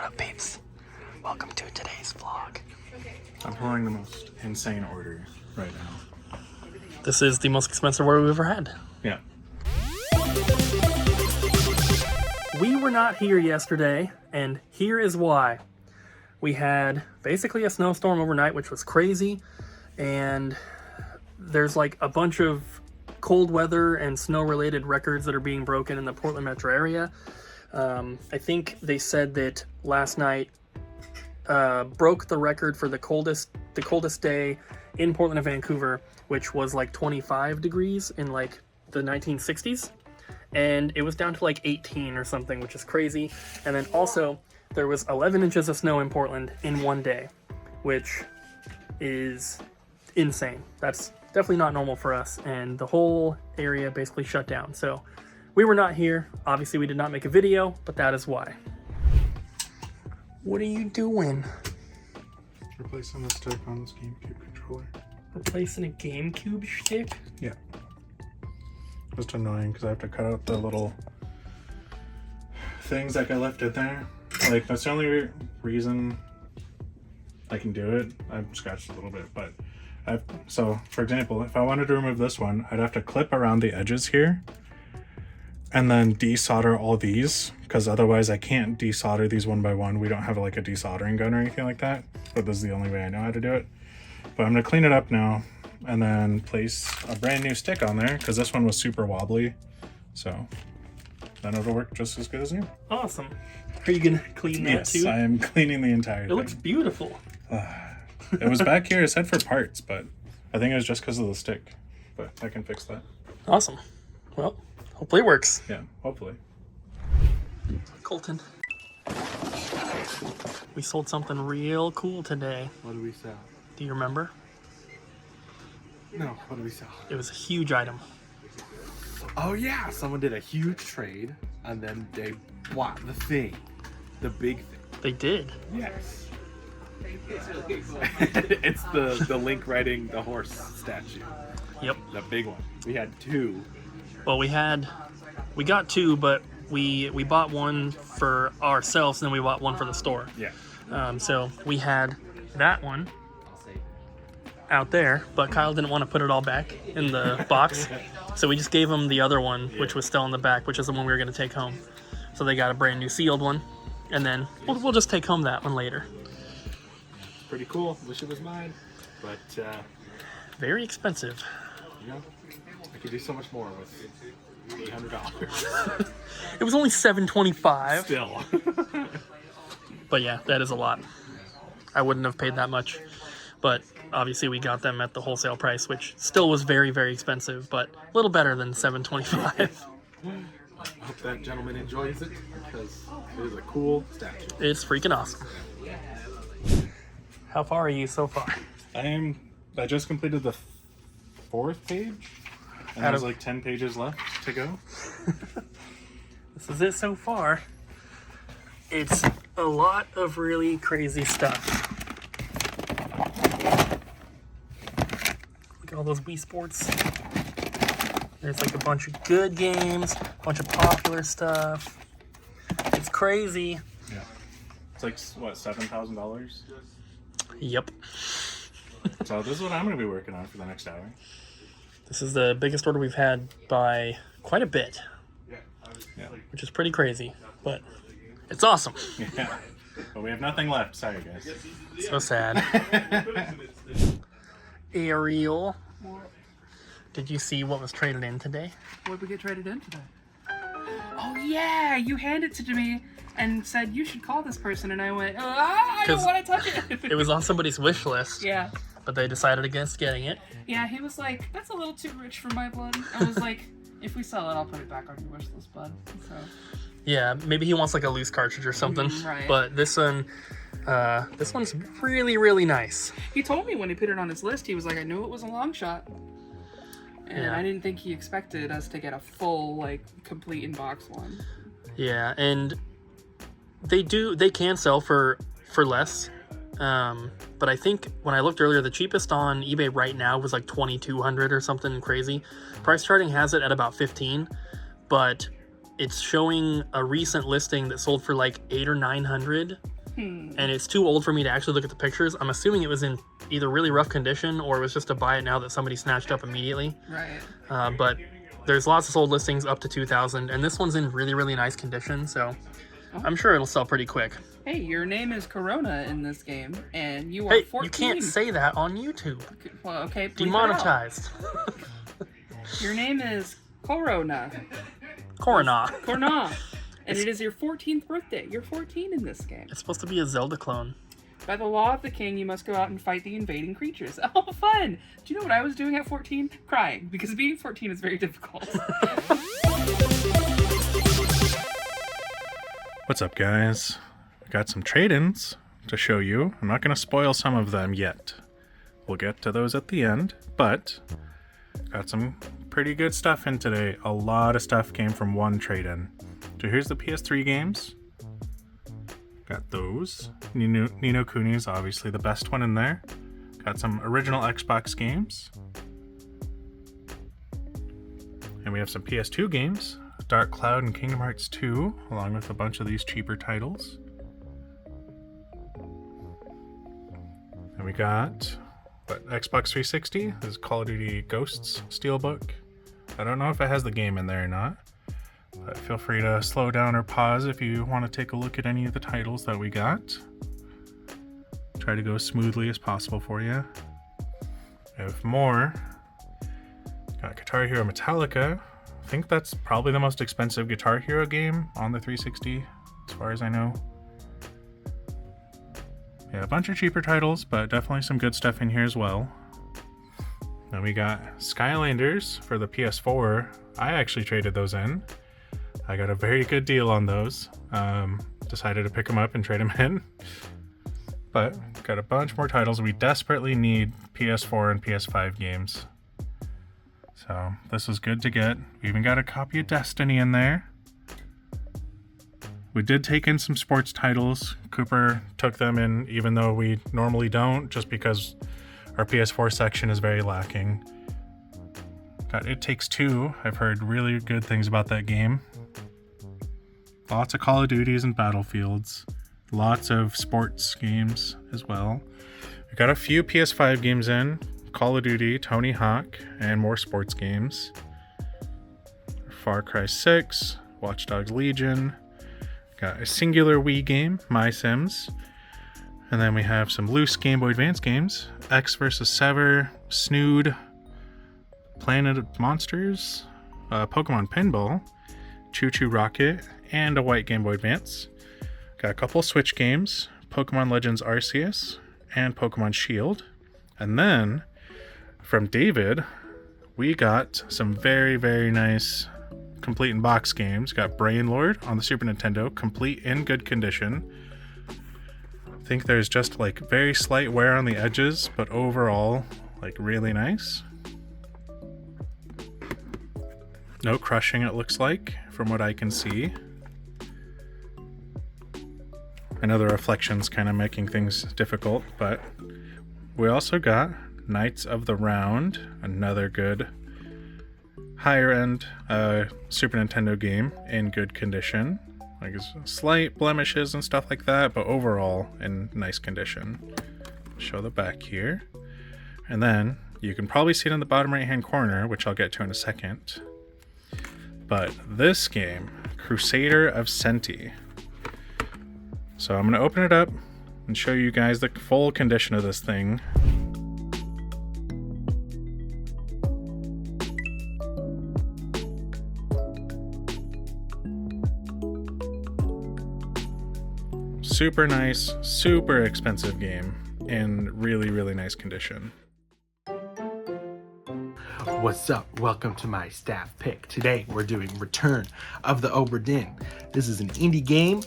What up, peeps? Welcome to today's vlog. I'm pouring the most insane order right now. This is the most expensive order we've ever had. Yeah. We were not here yesterday, and here is why. We had basically a snowstorm overnight, which was crazy, and there's like a bunch of cold weather and snow-related records that are being broken in the Portland metro area. I think they said that last night broke the record for the coldest day in Portland and Vancouver, which was like 25 degrees in like the 1960s, and it was down to like 18 or something, which is crazy. And then also there was 11 inches of snow in Portland in one day, which is insane. That's definitely not normal for us, and the whole area basically shut down. So we were not here. Obviously we did not make a video, but that is why. What are you doing? Replacing the stick on this GameCube controller. Replacing a GameCube stick? Yeah. Just annoying because I have to cut out the little things that got left in there. Like, that's the only reason I can do it. I've scratched a little bit, but so for example, if I wanted to remove this one, I'd have to clip around the edges here and then desolder all these, because otherwise I can't desolder these one by one. We don't have like a desoldering gun or anything like that, but this is the only way I know how to do it. But I'm gonna clean it up now and then place a brand new stick on there, because this one was super wobbly, so then it'll work just as good as new. Awesome. Are you gonna clean that yes, too? Yes, I am cleaning the entire thing. It looks beautiful. It was back here, it said for parts, but I think it was just because of the stick, but I can fix that. Awesome. Well, hopefully it works. Yeah, hopefully. Colton, we sold something real cool today. What did we sell? Do you remember? No, what did we sell? It was a huge item. Oh yeah, someone did a huge trade and then they bought the thing. The big thing. They did. Yes. It's the Link riding the horse statue. Yep. The big one. We had two. Well, we got two, but we bought one for ourselves and then we bought one for the store. Yeah. So we had that one out there, but Kyle didn't want to put it all back in the box. So we just gave him the other one, which was still in the back, which is the one we were going to take home. So they got a brand new sealed one, and then we'll just take home that one later. Pretty cool. Wish it was mine. But very expensive. you know, I could do so much more with $800. It was only $725. Still. But yeah, that is a lot. I wouldn't have paid that much. But obviously we got them at the wholesale price, which still was very, very expensive, but a little better than $725. I hope that gentleman enjoys it, because it is a cool statue. It's freaking awesome. How far are you so far? I just completed the 4th page, and there's like 10 pages left to go. This is it so far. It's a lot of really crazy stuff. Look at all those Wii Sports. There's like a bunch of good games, a bunch of popular stuff. It's crazy. Yeah. It's like, what, $7,000? Yep. So this is what I'm going to be working on for the next hour. This is the biggest order we've had by quite a bit. Yeah. Which is pretty crazy, but it's awesome. Yeah. But we have nothing left. Sorry, guys. So sad. Ariel, did you see what was traded in today? What did we get traded in today? Oh yeah, you handed it to me and said you should call this person, and I went, I don't want to touch it. It was on somebody's wish list. Yeah. But they decided against getting it. Yeah, he was like, that's a little too rich for my blood. I was like, if we sell it, I'll put it back on your wish list, bud. So. Yeah, maybe he wants like a loose cartridge or something. Right. But this one's really, really nice. He told me when he put it on his list, he was like, I knew it was a long shot. And Yeah. I didn't think he expected us to get a full, like, complete in-box one. Yeah, and they can sell for less. But I think when I looked earlier, the cheapest on eBay right now was like $2,200 or something crazy. Price Charting has it at about $15, but it's showing a recent listing that sold for like $800 or $900 and it's too old for me to actually look at the pictures. I'm assuming it was in either really rough condition or it was just to buy it now that somebody snatched up immediately. Right. But there's lots of sold listings up to 2,000, and this one's in really, really nice condition, so I'm sure it'll sell pretty quick. Hey, your name is Corona in this game, and you are Hey, 14. you can't say that on YouTube. Well, okay. bleep it out. Demonetized. Your name is Corona. Corona. Corona. And it is your 14th birthday. You're 14 in this game. It's supposed to be a Zelda clone. By the law of the king, you must go out and fight the invading creatures. Oh, fun! Do you know what I was doing at 14? Crying, because being 14 is very difficult. What's up, guys? Got some trade-ins to show you. I'm not going to spoil some of them yet. We'll get to those at the end, but got some pretty good stuff in today. A lot of stuff came from one trade-in. So here's the PS3 games. Got those. Ni no Kuni is obviously the best one in there. Got some original Xbox games. And we have some PS2 games. Dark Cloud and Kingdom Hearts 2, along with a bunch of these cheaper titles. And we got Xbox 360. This is Call of Duty Ghosts Steelbook. I don't know if it has the game in there or not, but feel free to slow down or pause if you want to take a look at any of the titles that we got. Try to go as smoothly as possible for you. We have more. Got Guitar Hero Metallica. I think that's probably the most expensive Guitar Hero game on the 360, as far as I know. Yeah, a bunch of cheaper titles, but definitely some good stuff in here as well. Then we got Skylanders for the PS4. I actually traded those in. I got a very good deal on those. Decided to pick them up and trade them in. But got a bunch more titles. We desperately need PS4 and PS5 games. So this was good to get. We even got a copy of Destiny in there. We did take in some sports titles. Cooper took them in even though we normally don't, just because our PS4 section is very lacking. Got It Takes Two. I've heard really good things about that game. Lots of Call of Duties and Battlefields. Lots of sports games as well. We got a few PS5 games in. Call of Duty, Tony Hawk, and more sports games. Far Cry 6, Watch Dogs Legion. Got a singular Wii game, My Sims. And then we have some loose Game Boy Advance games. X vs. Sever, Snood, Planet of Monsters, Pokemon Pinball, Choo Choo Rocket, and a white Game Boy Advance. Got a couple Switch games, Pokemon Legends Arceus, and Pokemon Shield. And then, from David, we got some very, very nice complete in box games. Got Brain Lord on the Super Nintendo, complete in good condition. I think there's just like very slight wear on the edges, but overall, like really nice. No crushing, it looks like, from what I can see. I know the reflection's kind of making things difficult, but we also got Knights of the Round, another good higher end Super Nintendo game in good condition. Like slight blemishes and stuff like that, but overall in nice condition. Show the back here. And then you can probably see it in the bottom right hand corner, which I'll get to in a second. But this game, Crusader of Senti. So I'm going to open it up and show you guys the full condition of this thing. Super nice, super expensive game in really, really nice condition. What's up? Welcome to my staff pick. Today we're doing Return of the Obra Dinn. This is an indie game.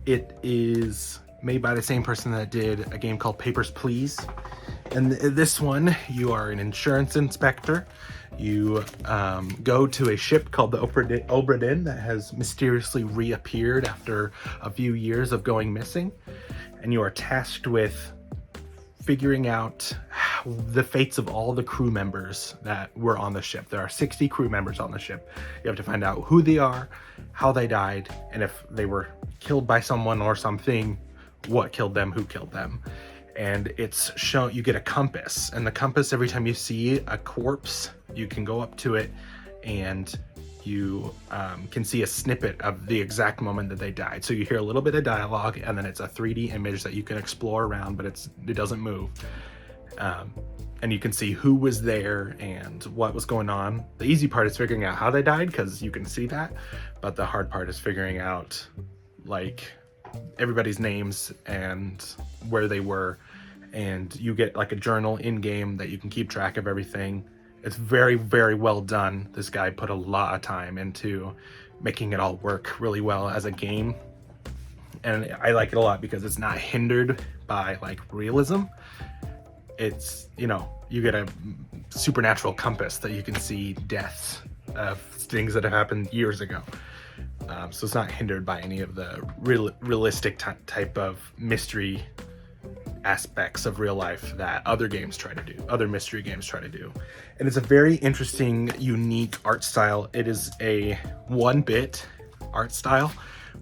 It is made by the same person that did a game called Papers, Please. And this one, you are an insurance inspector. You go to a ship called the Obra Dinn that has mysteriously reappeared after a few years of going missing. And you are tasked with figuring out the fates of all the crew members that were on the ship. There are 60 crew members on the ship. You have to find out who they are, how they died, and if they were killed by someone or something, what killed them, who killed them. And it's shown, you get a compass, and the compass, every time you see a corpse, you can go up to it and you can see a snippet of the exact moment that they died. So you hear a little bit of dialogue, and then it's a 3D image that you can explore around, but it doesn't move. And you can see who was there and what was going on. The easy part is figuring out how they died, because you can see that, but the hard part is figuring out like everybody's names and where they were. And you get like a journal in game that you can keep track of everything. It's very, very well done. This guy put a lot of time into making it all work really well as a game. And I like it a lot because it's not hindered by like realism. It's, you know, you get a supernatural compass that you can see deaths of things that have happened years ago. So it's not hindered by any of the realistic type of mystery aspects of real life that other games try to do, other mystery games try to do. And it's a very interesting, unique art style. It is a 1-bit art style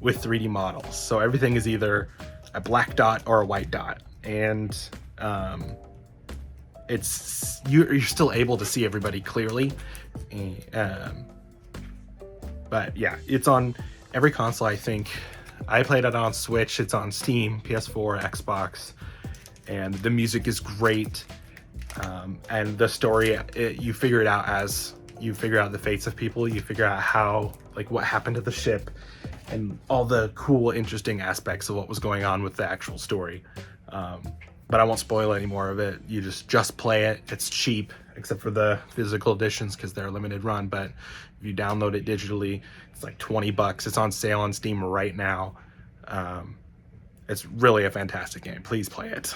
with 3D models. So everything is either a black dot or a white dot. And it's you're still able to see everybody clearly. But yeah, it's on every console, I think. I played it on Switch, it's on Steam, PS4, Xbox, and the music is great. And the story, you figure it out as you figure out the fates of people, you figure out how, like, what happened to the ship, and all the cool, interesting aspects of what was going on with the actual story. But I won't spoil any more of it. You just play it. It's cheap, except for the physical editions because they're a limited run. But if you download it digitally, it's like $20. It's on sale on Steam right now. It's really a fantastic game. Please play it.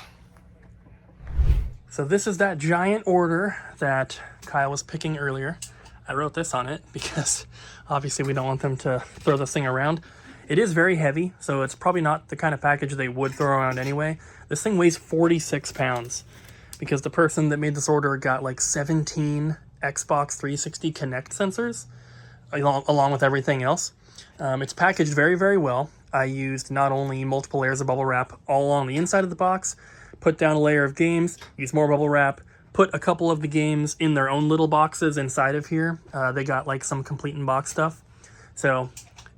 So this is that giant order that Kyle was picking earlier. I wrote this on it because obviously we don't want them to throw this thing around. It is very heavy, so it's probably not the kind of package they would throw around anyway. This thing weighs 46 pounds because the person that made this order got like 17 Xbox 360 Kinect sensors along with everything else. It's packaged very, very well. I used not only multiple layers of bubble wrap all along the inside of the box, put down a layer of games, used more bubble wrap, put a couple of the games in their own little boxes inside of here. They got like some complete in box stuff. So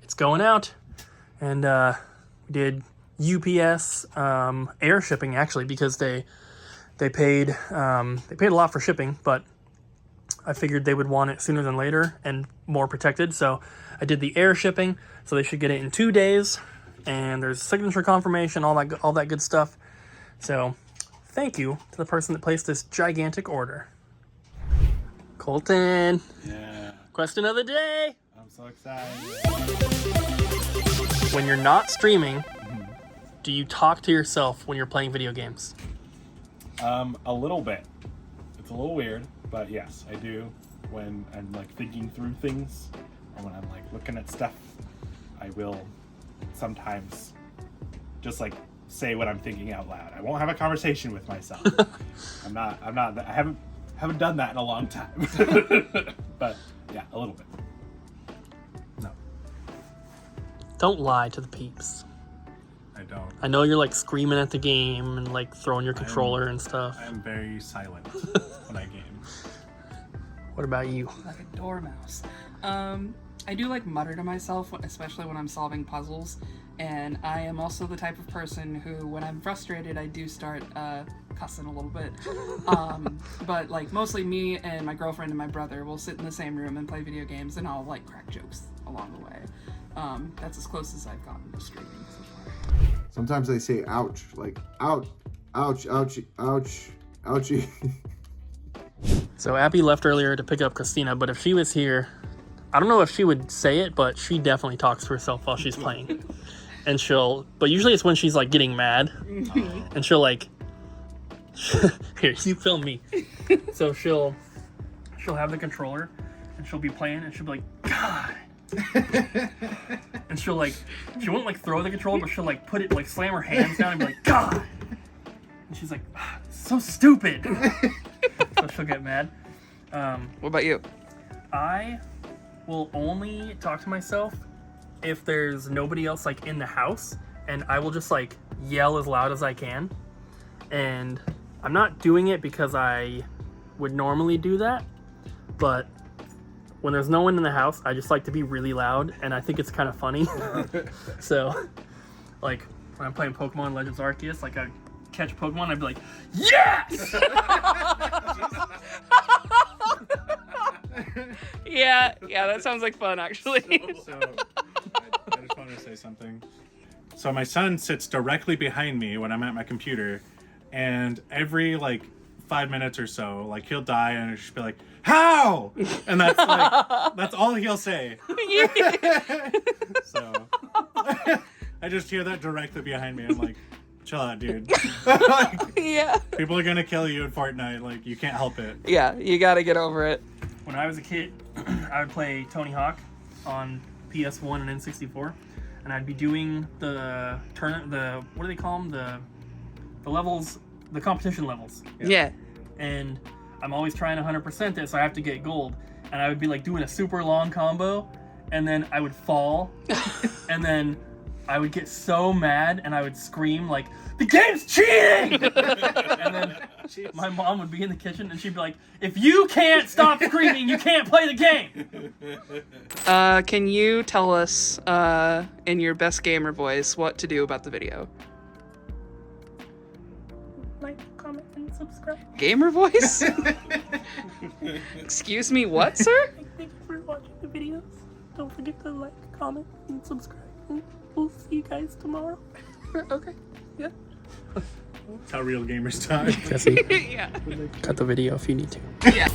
it's going out. And we did UPS air shipping actually because they paid a lot for shipping, but I figured they would want it sooner than later and more protected. So I did the air shipping, so they should get it in 2 days. And there's signature confirmation, all that good stuff. So thank you to the person that placed this gigantic order. Colton. Yeah. Question of the day. I'm so excited. When you're not streaming, do you talk to yourself when you're playing video games? A little bit. It's a little weird, but yes, I do. When I'm like thinking through things, or when I'm like looking at stuff, I will sometimes just like say what I'm thinking out loud. I won't have a conversation with myself. I haven't done that in a long time. But yeah, a little bit. No. Don't lie to the peeps. I don't. I know you're like screaming at the game and like throwing your controller and stuff. I am very silent when I game. What about you? Like a dormouse. I do like mutter to myself, especially when I'm solving puzzles. And I am also the type of person who, when I'm frustrated, I do start cussing a little bit. But like mostly me and my girlfriend and my brother will sit in the same room and play video games, and I'll like crack jokes along the way. That's as close as I've gotten to streaming so far. Sometimes they say ouch, like ouch, ouch, ouch, ouch, ouchie. So Abby left earlier to pick up Christina, but if she was here, I don't know if she would say it, but she definitely talks to herself while she's playing. And but usually it's when she's like getting mad, and she'll like, here, you film me. So she'll have the controller, and she'll be playing, and she'll be like, God. And she won't like throw the controller, but she'll like put it, like slam her hands down and be like, God. And she's like, so stupid. So she'll get mad. What about you? I will only talk to myself if there's nobody else like in the house, and I will just like yell as loud as I can. And I'm not doing it because I would normally do that, but when there's no one in the house, I just like to be really loud, and I think it's kind of funny. So, like, when I'm playing Pokemon Legends Arceus, like, I catch Pokemon, I'd be like, yes! Yeah, that sounds like fun, actually. So, I just want to say something. So my son sits directly behind me when I'm at my computer, and every, like, 5 minutes or so, like, he'll die, and it'll just be like, how? And that's like, that's all he'll say. So I just hear that directly behind me. I'm like, chill out, dude. Like, Yeah. people are gonna kill you in Fortnite. Like, you can't help it. Yeah, you gotta get over it. When I was a kid, I would play Tony Hawk on PS1 and N64, and I'd be doing the what do they call them? The levels, the competition levels. Yeah. And I'm always trying to 100% it, so I have to get gold. And I would be like doing a super long combo, and then I would fall, and then I would get so mad, and I would scream like, "The game's cheating!" And then my mom would be in the kitchen, and she'd be like, "If you can't stop screaming, you can't play the game." Can you tell us, in your best gamer voice, what to do about the video? Like, comment, and subscribe. Gamer voice? Excuse me, what, sir? Thank you for watching the videos. Don't forget to like, comment, and subscribe. And we'll see you guys tomorrow. Okay. Yeah. That's how real gamers talk. Jesse, Yeah. cut the video if you need to. Yeah.